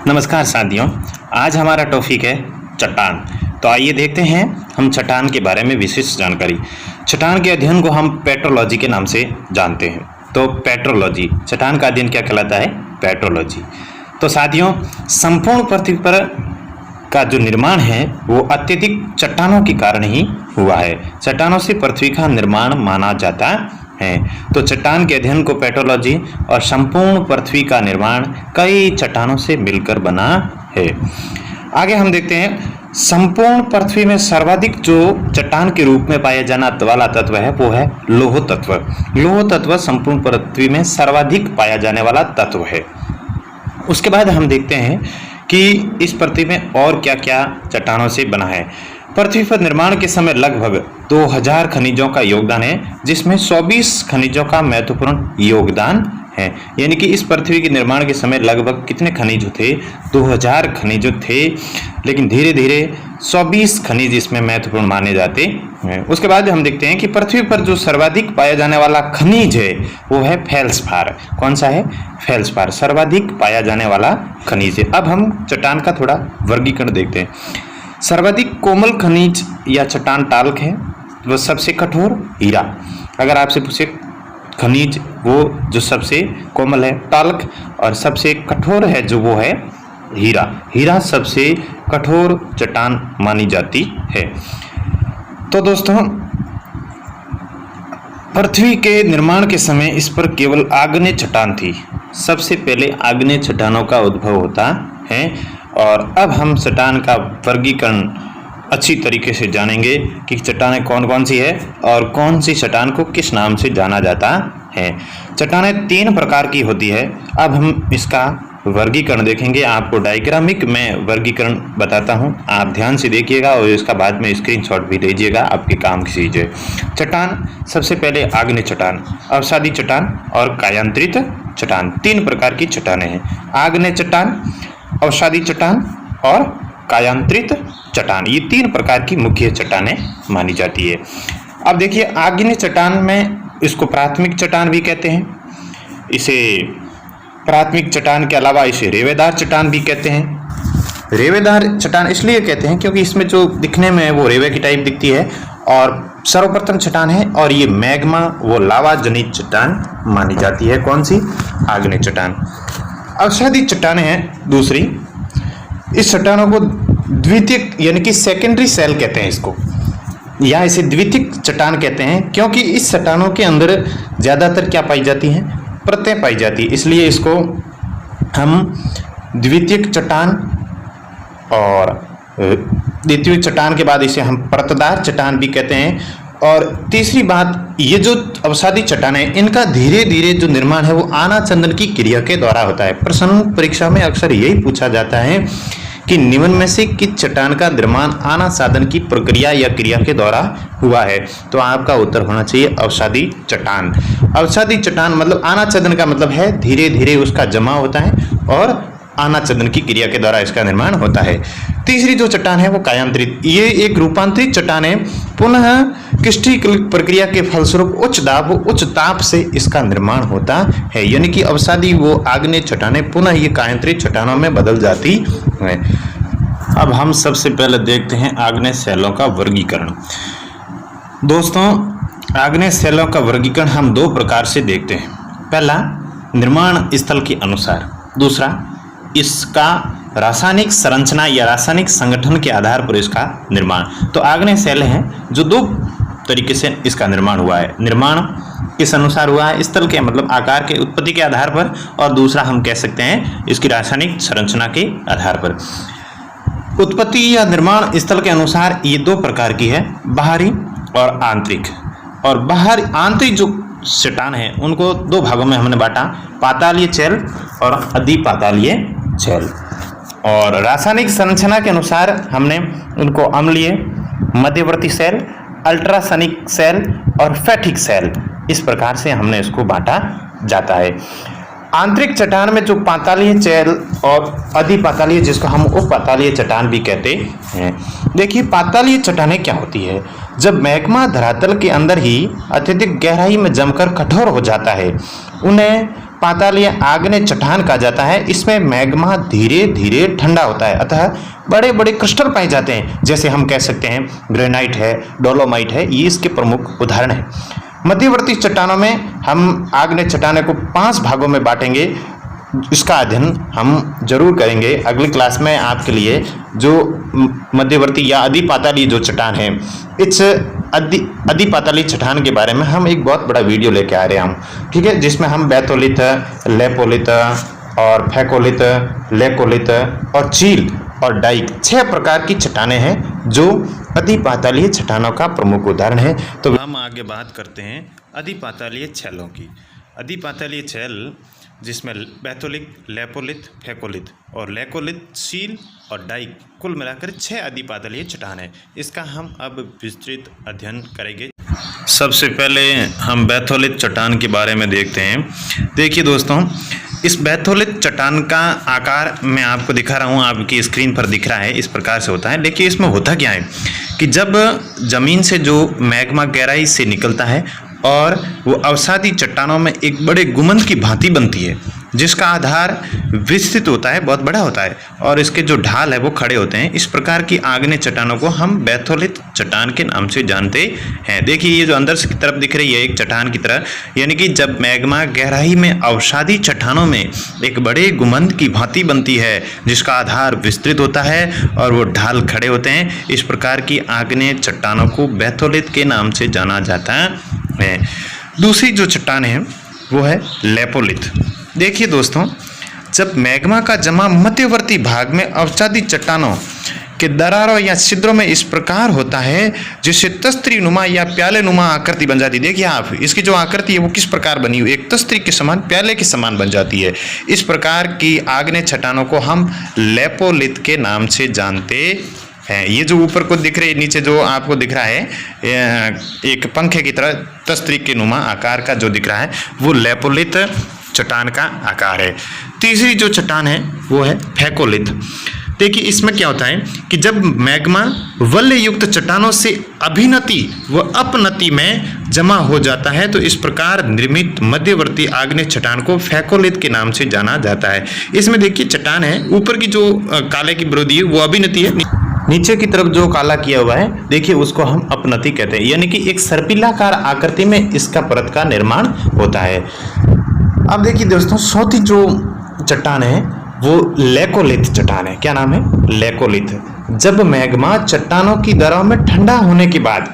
नमस्कार साथियों, आज हमारा टॉपिक है चट्टान। तो आइए देखते हैं हम चट्टान के बारे में विशेष जानकारी। चट्टान के अध्ययन को हम पेट्रोलॉजी के नाम से जानते हैं। तो पेट्रोलॉजी, चट्टान का अध्ययन क्या कहलाता है? पेट्रोलॉजी। तो साथियों, संपूर्ण पृथ्वी पर का जो निर्माण है वो अत्यधिक चट्टानों के कारण ही हुआ है। चट्टानों से पृथ्वी का निर्माण माना जाता है। तो चट्टान के अध्ययन को पेट्रोलॉजी और संपूर्ण पृथ्वी का निर्माण कई चट्टानों से मिलकर बना है। आगे हम देखते हैं, संपूर्ण पृथ्वी में सर्वाधिक जो चट्टान के रूप में पाया जाने वाला तत्व है वो है लौह तत्व। लौह तत्व संपूर्ण पृथ्वी में सर्वाधिक पाया जाने वाला तत्व है। उसके बाद हम देखते हैं कि इस पृथ्वी में और क्या क्या चट्टानों से बना है। पृथ्वी पर निर्माण के समय लगभग 2000 खनिजों का योगदान है, जिसमें 24 खनिजों का महत्वपूर्ण योगदान है। यानी कि इस पृथ्वी के निर्माण के समय लगभग कितने खनिज थे? 2000 खनिज थे, लेकिन धीरे धीरे 24 खनिज इसमें महत्वपूर्ण माने जाते हैं। उसके बाद हम देखते हैं कि पृथ्वी पर जो सर्वाधिक पाया जाने वाला खनिज है वो है फेल्सपार। कौन सा है? फेल्सपार सर्वाधिक पाया जाने वाला खनिज है। अब हम चट्टान का थोड़ा वर्गीकरण देखते हैं। सर्वाधिक कोमल खनिज या चट्टान टाल्क है, वो सबसे कठोर हीरा। अगर आपसे पूछे खनिज वो जो सबसे कोमल है टाल्क, और सबसे कठोर है जो वो है हीरा। हीरा सबसे कठोर चट्टान मानी जाती है। तो दोस्तों, पृथ्वी के निर्माण के समय इस पर केवल आग्नेय चट्टान थी। सबसे पहले आग्नेय चट्टानों का उद्भव होता है। और अब हम चट्टान का वर्गीकरण अच्छी तरीके से जानेंगे कि चट्टानें कौन कौन सी है और कौन सी चट्टान को किस नाम से जाना जाता है। चट्टानें 3 प्रकार की होती है। अब हम इसका वर्गीकरण देखेंगे। आपको डायग्रामिक में वर्गीकरण बताता हूं, आप ध्यान से देखिएगा और इसका बाद में स्क्रीनशॉट भी लीजिएगा, आपके काम की चीज है। चट्टान, सबसे पहले आग्नेय चट्टान, अवसादी चट्टान और कायांतरित चट्टान। 3 प्रकार की चट्टानें हैं। आग्नेय चट्टान, अवसादी चट्टान और कायांतरित चट्टान। ये 3 प्रकार की मुख्य चट्टानें मानी जाती है। अब देखिए, आग्नेय चट्टान में इसको प्राथमिक चट्टान भी कहते हैं। इसे प्राथमिक चट्टान के अलावा इसे रेवेदार चट्टान भी कहते हैं। रेवेदार चट्टान इसलिए कहते हैं क्योंकि इसमें जो दिखने में वो रेवे की टाइप दिखती है और सर्वप्रथम चट्टान है, और ये मैग्मा वो लावा जनित चट्टान मानी जाती है। कौन सी? आग्नेय चट्टान। अवसादी चट्टानें हैं दूसरी। इस चट्टानों को द्वितीयक यानी कि सेकेंडरी सेल कहते हैं इसको, या इसे द्वितीयक चट्टान कहते हैं, क्योंकि इस चट्टानों के अंदर ज्यादातर क्या पाई जाती हैं? परतें पाई जाती है। इसलिए इसको हम द्वितीयक चट्टान, और द्वितीयक चट्टान के बाद इसे हम परतदार चट्टान भी कहते हैं। और तीसरी बात, ये जो अवसादी चट्टान है इनका धीरे धीरे जो निर्माण है वो आनाचंदन की क्रिया के द्वारा होता है। प्रश्न परीक्षा में अक्सर यही पूछा जाता है कि निम्न में से किस चट्टान का निर्माण आनासाधन की प्रक्रिया या क्रिया के द्वारा हुआ है? तो आपका उत्तर होना चाहिए अवसादी चट्टान। अवसादी चट्टान मतलब आनाचंदन का मतलब है धीरे धीरे उसका जमा होता है और आनाचंदन की क्रिया के द्वारा इसका निर्माण होता है। तीसरी जो चट्टान है वो कायांतरित, ये एक रूपांतरित चट्टान है। पुनः क्रिस्टलीकरण प्रक्रिया के फलस्वरूप उच्च ताप से इसका निर्माण होता है। यानी कि अवसादी वो आग्नेय चट्टानें पुनः ये कायांतरित चट्टानों में बदल जाती है। अब हम सबसे पहले देखते हैं आग्नेय शैलों का वर्गीकरण। दोस्तों, आग्नेय शैलों का वर्गीकरण हम 2 प्रकार से देखते हैं। पहला, निर्माण स्थल के अनुसार। दूसरा, इसका रासायनिक संरचना या रासायनिक संगठन के आधार पर इसका निर्माण। तो आग्नेय शैल हैं जो 2 तरीके से इसका निर्माण हुआ है। निर्माण किस अनुसार हुआ है? स्थल के मतलब आकार के उत्पत्ति के आधार पर, और दूसरा हम कह सकते हैं इसकी रासायनिक संरचना के आधार पर। उत्पत्ति या निर्माण स्थल के अनुसार ये 2 प्रकार की है, बाहरी और आंतरिक। और बाहर आंतरिक जो चट्टान है उनको 2 भागों में हमने बांटा, पातालीय शैल और अधिपातालीय शैल। और रासायनिक संरचना के अनुसार हमने उनको अम्लीय, मध्यवर्ती शैल, अल्ट्रासनिक शैल और फैटिक शैल, इस प्रकार से हमने इसको बांटा जाता है। आंतरिक चट्टान में जो पातालीय शैल और अधिपातालीय, जिसको हम उपपातालीय चट्टान भी कहते हैं। देखिए, पातालीय चट्टानें क्या होती है? जब मैग्मा धरातल के अंदर ही अत्यधिक गहराई में जमकर कठोर हो जाता है, उन्हें पातालीय आग्नेय चट्टान कहा जाता है। इसमें मैग्मा धीरे धीरे ठंडा होता है, अतः बड़े बड़े क्रिस्टल पाए जाते हैं, जैसे हम कह सकते हैं ग्रेनाइट है, डोलोमाइट है, ये इसके प्रमुख उदाहरण है। मध्यवर्ती चट्टानों में हम आग्नेय चट्टानों को 5 भागों में बांटेंगे। इसका अध्ययन हम जरूर करेंगे अगली क्लास में। आपके लिए जो मध्यवर्ती या अधिपातालीय जो चट्टान है, इस अधिपातालीय चट्टान के बारे में हम एक बहुत बड़ा वीडियो लेके आ रहे हैं, ठीक है, जिसमें हम बैथोलिथ, लेपोलिथ और फैकोलिथ, लेकोलिथ और चील और डाइक 6 प्रकार की चट्टानें हैं जो अधिपातालीय चट्टानों का प्रमुख उदाहरण है। तो हम आगे बात करते हैं अधिपातालीय छेलों की। अधिपातालीय छेल जिसमें बैथोलिथ, लेपोलिथ, फैकोलिथ और लेकोलिथ, सील और डाइक कुल मिलाकर 6 अधिपातालीय चट्टान है। इसका हम अब विस्तृत अध्ययन करेंगे। सबसे पहले हम बैथोलिथ चट्टान के बारे में देखते हैं। देखिए दोस्तों, इस बैथोलिथ चट्टान का आकार मैं आपको दिखा रहा हूँ, आपकी स्क्रीन पर दिख रहा है, इस प्रकार से होता है। देखिए इसमें होता क्या है कि जब जमीन से जो मैग्मा गहराई से निकलता है और वो अवसादी चट्टानों में एक बड़े गुंबद की भांति बनती है, जिसका आधार विस्तृत होता है, बहुत बड़ा होता है, और इसके जो ढाल है वो खड़े होते हैं। इस प्रकार की आग्नेय चट्टानों को हम बैथोलिथ चट्टान के नाम से जानते हैं। देखिए ये जो अंदर की तरफ दिख रही है एक चट्टान की तरह, यानी कि जब मैग्मा गहराई में अवसादी चट्टानों में एक बड़े गुंबद की भांति बनती है, जिसका आधार विस्तृत होता है और वो ढाल खड़े होते हैं, इस प्रकार की आग्नेय चट्टानों को बैथोलिथ के नाम से जाना जाता है। दूसरी जो चट्टान है वो है लेपोलिथ। देखिए दोस्तों, जब मैग्मा का जमा मध्यवर्ती भाग में अवसादी चट्टानों के दरारों या छिद्रों में इस प्रकार होता है जिससे तस्त्री नुमा या प्याले नुमा आकृति बन जाती है। देखिए आप, इसकी जो आकृति है वो किस प्रकार बनी हुई, एक तस्त्री के समान, प्याले के समान बन जाती है। इस प्रकार की आग्नेय चट्टानों को हम लेपोलिथ के नाम से जानते हैं। ये जो ऊपर को दिख रही है, नीचे जो आपको दिख रहा है एक पंखे की तरह तस्त्री के नुमा आकार का जो दिख रहा है, वो लेपोलिथ चट्टान का आकार है। तीसरी जो चट्टान है वो है फैकोलिथ। देखिए इसमें क्या होता है कि जब मैग्मा वलय युक्त चट्टानों से अभिनति व अपनति में जमा हो जाता है तो इस प्रकार निर्मित मध्यवर्ती आग्नेय चट्टान को फैकोलिथ के नाम से जाना जाता है। इसमें देखिए चट्टान है, ऊपर की जो काले की विरोधी है वो अभिनति है, नीचे की तरफ जो काला किया हुआ है देखिए उसको हम अपनति कहते हैं, यानी कि एक सर्पिलाकार आकृति में इसका परत का निर्माण होता है। अब देखिए दोस्तों, चौथी जो चट्टान है वो लेकोलिथ चट्टान है। क्या नाम है? लेकोलिथ। जब मैग्मा चट्टानों की दरारों में ठंडा होने के बाद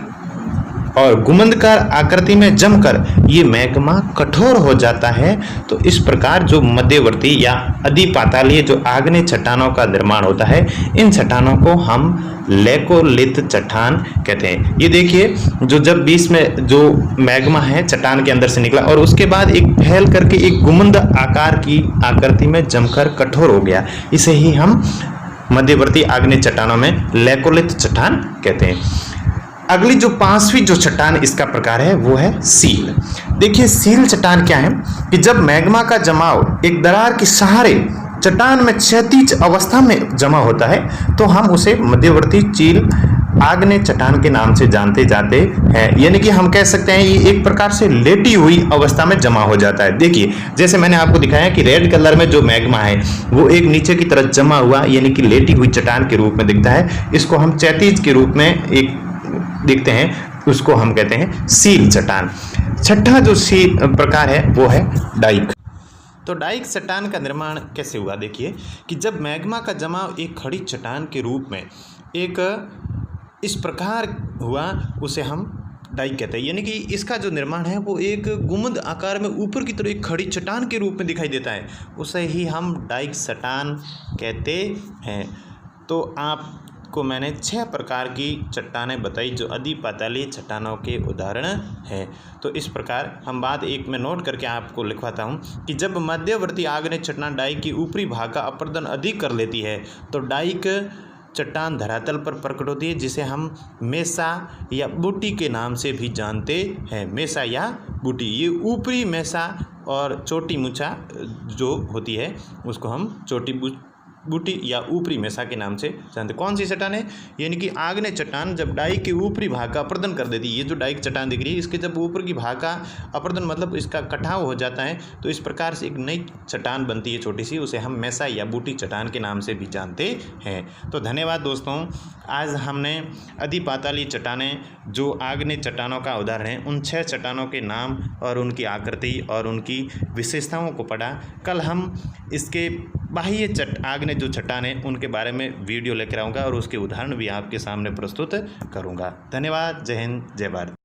और गुंबदकार आकृति में जमकर ये मैग्मा कठोर हो जाता है तो इस प्रकार जो मध्यवर्ती या अधिपातालीय जो आग्नेय चट्टानों का निर्माण होता है, इन चट्टानों को हम लेकोलिथ चट्टान कहते हैं। ये देखिए जो जब बीच में जो मैग्मा है चट्टान के अंदर से निकला और उसके बाद एक फैल करके एक गुंबद आकार की आकृति में जमकर कठोर हो गया, इसे ही हम मध्यवर्ती आग्नेय चट्टानों में लेकोलिथ चट्टान कहते हैं। अगली जो 5वीं जो चट्टान इसका प्रकार है वो है सील। देखिए सील चट्टान क्या है कि जब मैग्मा का जमाव एक दरार के सहारे चट्टान में क्षैतिज अवस्था में जमा होता है तो हम उसे मध्यवर्ती चील आग्नेय चट्टान के नाम से जानते जाते हैं। यानी कि हम कह सकते हैं ये एक प्रकार से लेटी हुई अवस्था में जमा हो जाता है। देखिए जैसे मैंने आपको दिखाया कि रेड कलर में जो मैग्मा है वो एक नीचे की तरफ जमा हुआ यानी कि लेटी हुई चट्टान के रूप में दिखता है। इसको हम क्षैतिज के रूप में एक देखते हैं, उसको हम कहते हैं सील चट्टान। छठा जो सील प्रकार है वो है डाइक। तो डाइक चट्टान का निर्माण कैसे हुआ? देखिए कि जब मैग्मा का जमाव एक खड़ी चट्टान के रूप में एक इस प्रकार हुआ उसे हम डाइक कहते हैं। यानी कि इसका जो निर्माण है वो एक गुंबद आकार में ऊपर की तरफ एक खड़ी चट्टान के रूप में दिखाई देता है, उसे ही हम डाइक चट्टान कहते हैं। तो आपको मैंने 6 प्रकार की चट्टानें बताई जो अधिपातालीय चट्टानों के उदाहरण हैं। तो इस प्रकार हम बात एक में नोट करके आपको लिखवाता हूँ कि जब मध्यवर्ती आग्नेय चट्टान डाइक की ऊपरी भाग का अपर्दन अधिक कर लेती है तो डाइक चट्टान धरातल पर प्रकट होती है, जिसे हम मेसा या बूटी के नाम से भी जानते हैं। मेसा या बूटी, ये ऊपरी मेसा और चोटी मूछा जो होती है उसको हम चोटी बूटी या ऊपरी मेसा के नाम से जानते। कौन सी चट्टान है? यानी कि आग्नेय चट्टान जब डाई के ऊपरी भाग का अपर्दन कर देती है, ये जो डाई की चट्टान दिख रही है इसके जब ऊपर की भाग का अपर्दन मतलब इसका कटाव हो जाता है तो इस प्रकार से एक नई चट्टान बनती है छोटी सी, उसे हम मेसा या बूटी चट्टान के नाम से भी जानते हैं। तो धन्यवाद दोस्तों, आज हमने अधिपाताली चट्टानें जो आग्नेय चट्टानों का उदाहरण है उन 6 चट्टानों के नाम और उनकी आकृति और उनकी विशेषताओं को पढ़ा। कल हम इसके बाह्य आग्नेय जो चट्टान है उनके बारे में वीडियो लेकर आऊँगा और उसके उदाहरण भी आपके सामने प्रस्तुत करूँगा। धन्यवाद। जय हिंद, जय भारत।